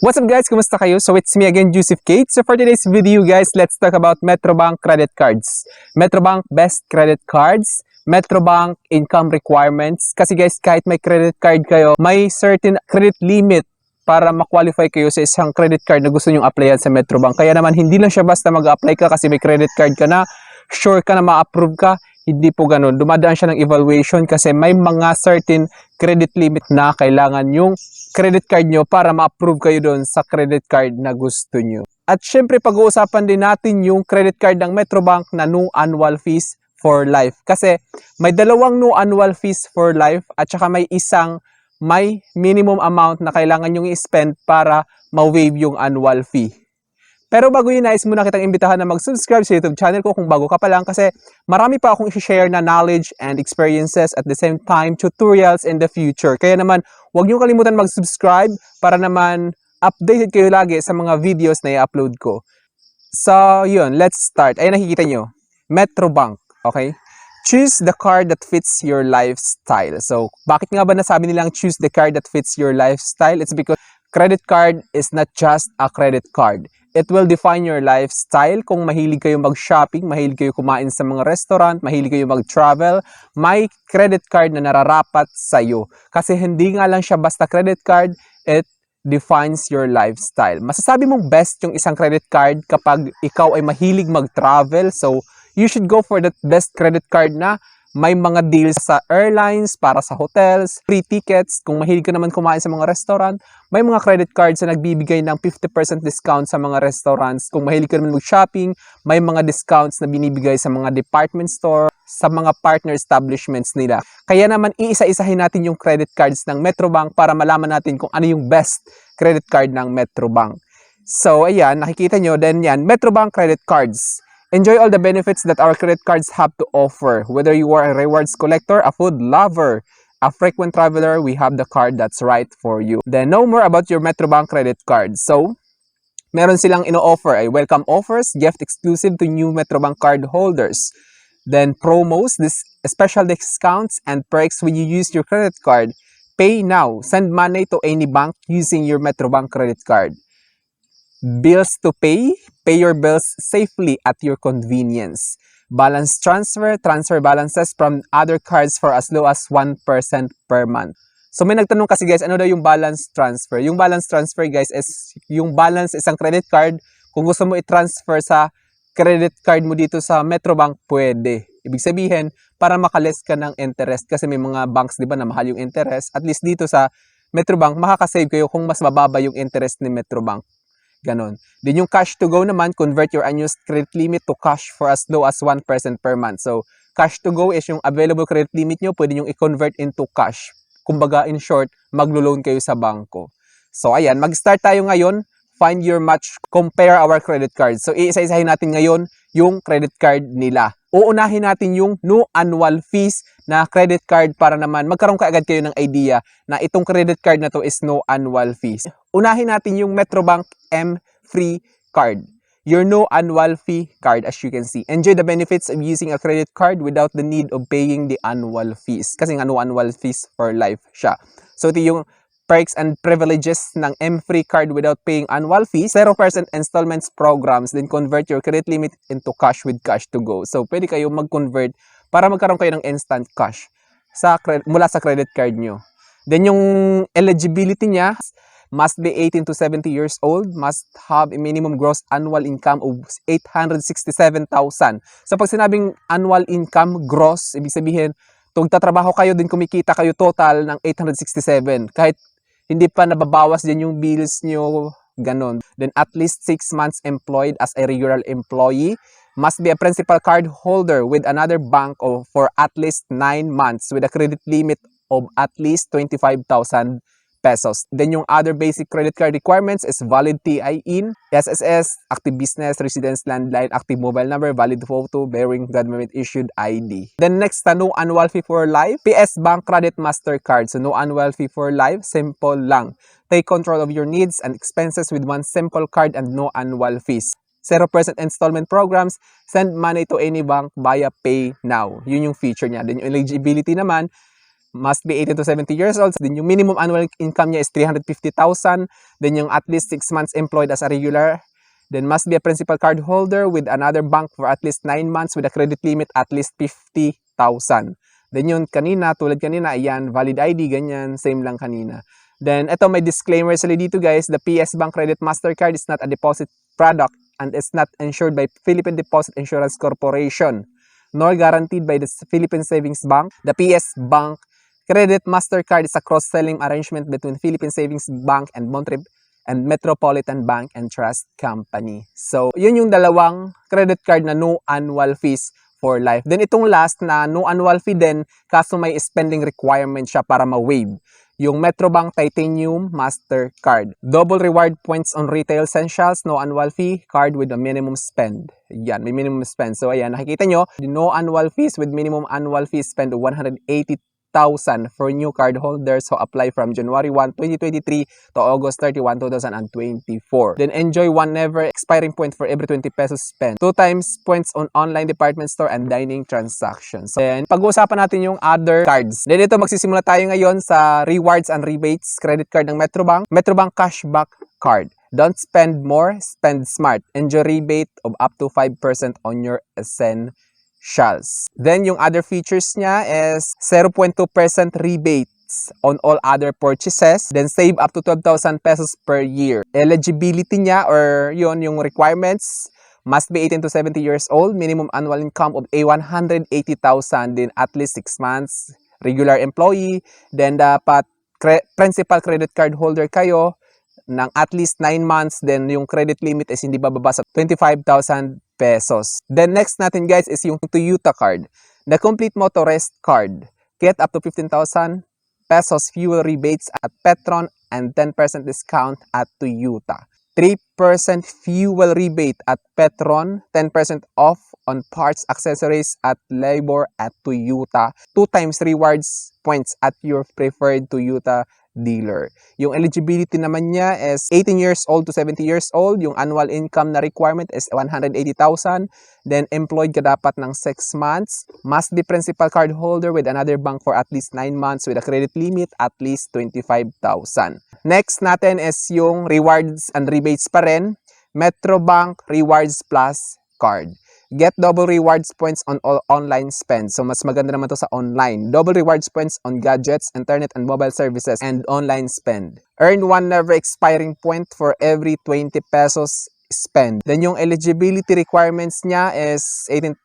What's up guys? Kumusta kayo? So it's me again, Joseph Kate. So for today's video guys, let's talk about Metrobank credit cards. Metrobank best credit cards, Metrobank income requirements. Kasi guys, kahit may credit card kayo, may certain credit limit para ma-qualify kayo sa isang credit card na gusto nyong applyan sa Metrobank. Kaya naman hindi lang siya basta mag-apply ka kasi may credit card ka na, sure ka na ma-approve ka. Hindi po ganun. Dumadaan siya ng evaluation kasi may mga certain credit limit na kailangan yung credit card nyo para ma-approve kayo doon sa credit card na gusto nyo. At syempre pag-uusapan din natin yung credit card ng Metrobank na no annual fees for life. Kasi may dalawang no annual fees for life at saka may isang may minimum amount na kailangan nyong i-spend para ma-waive yung annual fee. Pero bago yun, nais muna kitang imbitahan na mag-subscribe sa YouTube channel ko kung bago ka pa lang kasi marami pa akong i-share na knowledge and experiences at the same time tutorials in the future. Kaya naman, huwag niyo kalimutan mag-subscribe para naman updated kayo lagi sa mga videos na i-upload ko. So, yun, let's start. Ayan, nakikita nyo. Metrobank, okay? Choose the card that fits your lifestyle. So, bakit nga ba nasabi nilang choose the card that fits your lifestyle? It's because credit card is not just a credit card. It will define your lifestyle. Kung mahilig kayo mag-shopping, mahilig kayo kumain sa mga restaurant, mahilig kayo mag-travel, may credit card na nararapat sa'yo. Kasi hindi nga lang siya basta credit card, it defines your lifestyle. Masasabi mong best yung isang credit card kapag ikaw ay mahilig mag-travel. So, you should go for that best credit card na may mga deals sa airlines, para sa hotels, free tickets. Kung mahilig ka naman kumain sa mga restaurant, may mga credit cards na nagbibigay ng 50% discount sa mga restaurants. Kung mahilig ka naman mag-shopping, may mga discounts na binibigay sa mga department store, sa mga partner establishments nila. Kaya naman, iisa-isahin natin yung credit cards ng Metrobank para malaman natin kung ano yung best credit card ng Metrobank. So, ayan, nakikita nyo, then yan, Metrobank credit cards. Enjoy all the benefits that our credit cards have to offer. Whether you are a rewards collector, a food lover, a frequent traveler, we have the card that's right for you. Then know more about your Metrobank credit card. So, meron silang ino-offer ay welcome offers, gift exclusive to new Metrobank card holders. Then promos, this special discounts and perks when you use your credit card. Pay now. Send money to any bank using your Metrobank credit card. Bills to pay your bills safely at your convenience. Balance transfer balances from other cards for as low as 1% per month. So may nagtanong kasi guys, ano daw yung balance transfer? Yung balance transfer guys is yung balance isang credit card. Kung gusto mo i-transfer sa credit card mo dito sa Metrobank, pwede. Ibig sabihin, para makaless ka ng interest kasi may mga banks, di ba, na mahal yung interest. At least dito sa Metrobank, makakasave kayo kung mas mababa yung interest ni Metrobank. Ganon. Then yung cash to go naman, convert your unused credit limit to cash for as low as 1% per month. So, cash to go is yung available credit limit nyo, pwede nyo i-convert into cash. Kumbaga, in short, maglo-loan kayo sa bangko. So, ayan, mag-start tayo ngayon. Find your match, compare our credit cards. So, iisa-isahin natin ngayon yung credit card nila. Uunahin natin yung no annual fees na credit card para naman magkaroon kaagad kayo ng idea na itong credit card na to is no annual fees. Unahin natin yung Metrobank M-Free card. Your no annual fee card, as you can see. Enjoy the benefits of using a credit card without the need of paying the annual fees. Kasi nga no annual fees for life siya. So ito yung perks and privileges ng M-Free card without paying annual fees. 0% installments programs, then convert your credit limit into cash with cash to go. So pwede kayo mag-convert para magkaroon kayo ng instant cash mula sa credit card nyo. Then yung eligibility niya, must be 18 to 70 years old, must have a minimum gross annual income of 867,000. So pag sinabing annual income gross, ibig sabihin, kung tatrabaho kayo din kumikita kayo total ng 867. Kahit hindi pa nababawas din yung bills nyo, ganon. Then at least 6 months employed as a regular employee. Must be a principal card holder with another bank for at least 9 months with a credit limit of at least 25,000 pesos. Then yung other basic credit card requirements is valid TIN, SSS, active business, residence, landline, active mobile number, valid photo, bearing government issued ID. Then next, no annual fee for life, PS Bank Credit Mastercard. So no annual fee for life, simple lang. Take control of your needs and expenses with one simple card and no annual fees. 0% installment programs, send money to any bank via Pay Now. Yun yung feature niya. Then yung eligibility naman, must be 18 to 70 years old. Then yung minimum annual income niya is 350,000. Then yung at least 6 months employed as a regular. Then must be a principal card holder with another bank for at least 9 months with a credit limit at least 50,000. Then yun kanina, tulad kanina, ayan, valid ID, ganyan, same lang kanina. Then ito may disclaimer sila dito guys, the PS Bank Credit Mastercard is not a deposit product and is not insured by Philippine Deposit Insurance Corporation nor guaranteed by the Philippine Savings Bank. The PS Bank Credit Mastercard is a cross-selling arrangement between Philippine Savings Bank and Metropolitan Bank and Trust Company. So, yun yung dalawang credit card na no annual fees for life. Then itong last na no annual fee din, kaso may spending requirement siya para ma-waive. Yung Metrobank Titanium Mastercard. Double reward points on retail essentials, no annual fee, card with a minimum spend. Yan, may minimum spend. So ayan, nakikita nyo, no annual fees with minimum annual fee spend of 180,000 for new card holders who apply from January 1, 2023 to August 31, 2024. Then enjoy one never expiring point for every 20 pesos spent. 2 times points on online department store and dining transactions. Then pag-uusapan natin yung other cards. Then ito magsisimula tayo ngayon sa rewards and rebates credit card ng Metrobank. Metrobank Cashback Card. Don't spend more, spend smart. Enjoy rebate of up to 5% on your essentials. Then yung other features niya is 0.2% rebates on all other purchases. Then save up to 12,000 pesos per year. Eligibility niya or yun yung requirements, must be 18 to 70 years old, minimum annual income of 180,000 din at least 6 months, regular employee, then dapat principal credit card holder kayo ng at least 9 months, then yung credit limit is hindi bababa sa 25,000 pesos. Then next natin guys is yung Toyota card. The complete motorist card. Get up to 15,000 pesos fuel rebates at Petron and 10% discount at Toyota. 3% fuel rebate at Petron, 10% off on parts, accessories at labor at Toyota. 2 times rewards points at your preferred Toyota dealer. Yung eligibility naman niya is 18 years old to 70 years old. Yung annual income na requirement is 180,000. Then employed ka dapat ng 6 months. Must be principal card holder with another bank for at least 9 months with a credit limit at least 25,000. Next natin is yung rewards and rebates pa rin. Metrobank Rewards Plus Card. Get double rewards points on all online spend. So, mas maganda naman to sa online. Double rewards points on gadgets, internet, and mobile services, and online spend. Earn one never expiring point for every 20 pesos spend. Then, yung eligibility requirements niya is 18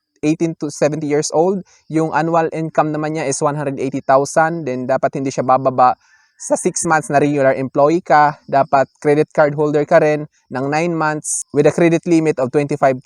to 70 years old. Yung annual income naman niya is 180,000. Then, dapat hindi siya bababa sa 6 months na regular employee ka. Dapat credit card holder ka rin ng 9 months with a credit limit of 25,000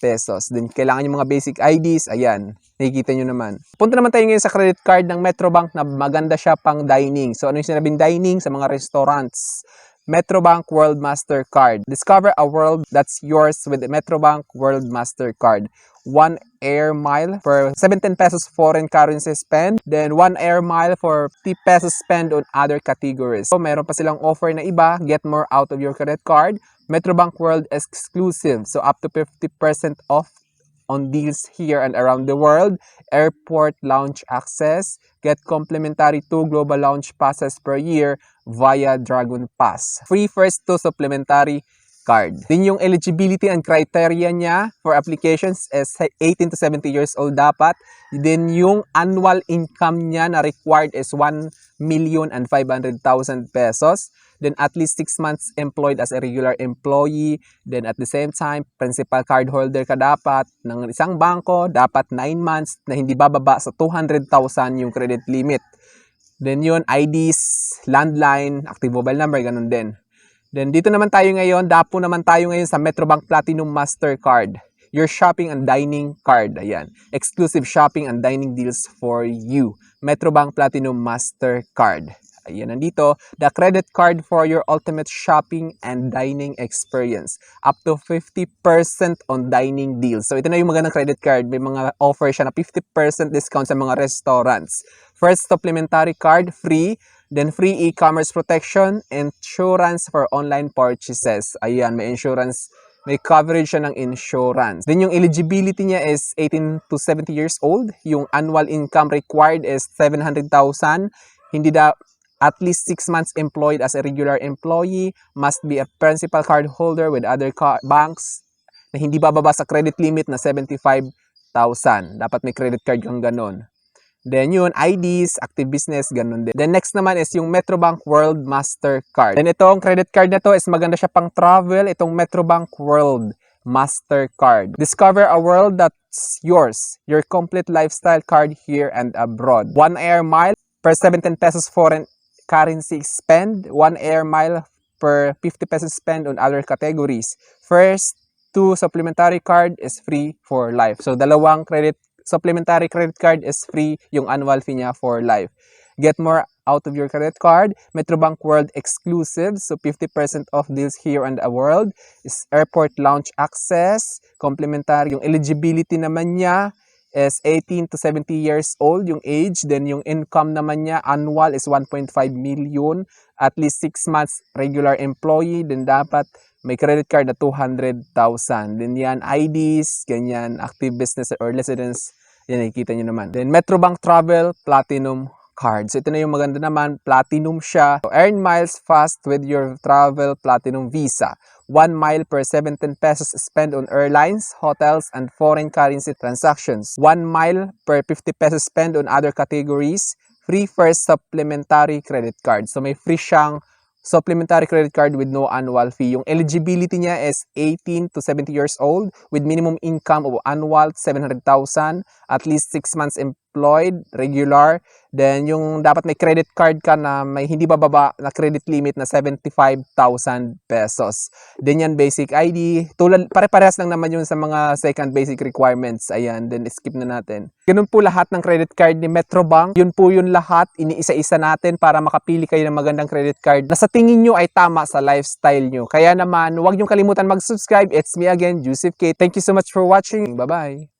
pesos. Then, kailangan yung mga basic IDs. Ayan, nakikita nyo naman. Punta naman tayo ngayon sa credit card ng Metrobank na maganda siya pang dining. So, ano yung sinabing dining? Sa mga restaurants. Metrobank World Mastercard. Discover a world that's yours with the Metrobank World Mastercard. 1 air mile for 17 pesos foreign currency spend. Then 1 air mile for 50 pesos spend on other categories. So, meron pa silang offer na iba. Get more out of your credit card. Metrobank World exclusive. So, up to 50% off on deals here and around the world. Airport lounge access. Get complimentary 2 global lounge passes per year via Dragon Pass. Free first 2 supplementary card. Din yung eligibility and criteria niya for applications is 18 to 70 years old dapat. Then yung annual income niya na required is 1,500,000 pesos. Then at least 6 months employed as a regular employee. Then at the same time, principal card holder ka dapat ng isang bangko. Dapat 9 months na hindi bababa sa 200,000 yung credit limit. Then yun, IDs, landline, active mobile number, ganun din. Then dito naman tayo ngayon, dapo naman tayo ngayon sa Metrobank Platinum Mastercard. Your shopping and dining card. Ayan. Exclusive shopping and dining deals for you. Metrobank Platinum Mastercard. Ayan, nandito. The credit card for your ultimate shopping and dining experience. Up to 50% on dining deals. So, ito na yung magandang credit card. May mga offer siya na 50% discount sa mga restaurants. First supplementary card, free. Then, free e-commerce protection, insurance for online purchases. Ayan, may insurance may coverage siya ng insurance. Then yung eligibility niya is 18 to 70 years old. Yung annual income required is 700,000. Hindi at least 6 months employed as a regular employee, must be a principal card holder with other banks na hindi bababa sa credit limit na 75,000. Dapat may credit card kang ganun. Then yun, IDs, active business, ganun din. Then next naman is yung Metrobank World Mastercard. Then itong credit card na to is maganda siya pang travel, itong Metrobank World Mastercard. Discover a world that's yours. Your complete lifestyle card here and abroad. 1 air mile per 17 pesos foreign currency spend. 1 air mile per 50 pesos spend on other categories. First 2 supplementary card is free for life. So dalawang supplementary credit card is free, yung annual fee niya for life. Get more out of your credit card. Metrobank World exclusive, so 50% off deals here and abroad. Is airport lounge access, complimentary. Yung eligibility naman niya is 18 to 70 years old yung age. Then yung income naman niya annual is 1.5 million. At least 6 months regular employee. Then dapat may credit card na 200,000. Then yan, IDs, ganyan, active business or residence. Yan, nakikita nyo naman. Then Metrobank Travel Platinum Card. So ito na yung maganda naman, platinum siya. So, earn miles fast with your travel platinum visa. 1 mile per 17 pesos spend on airlines, hotels, and foreign currency transactions. 1 mile per 50 pesos spend on other categories. Free first supplementary credit card. So may free siyang supplementary credit card with no annual fee. Yung eligibility niya is 18 to 70 years old with minimum income of annual 700,000, at least 6 months employed, regular. Then yung dapat may credit card ka na may hindi bababa na credit limit na 75,000 pesos. Then yan basic ID. Tulad, pare-parehas lang naman yun sa mga second basic requirements. Ayan, then skip na natin. Ganun po lahat ng credit card ni Metrobank. Yun po yun lahat. Iniisa-isa natin para makapili kayo ng magandang credit card na sa tingin nyo ay tama sa lifestyle nyo. Kaya naman, huwag nyo kalimutan mag-subscribe. It's me again, Joseph K. Thank you so much for watching. Bye-bye.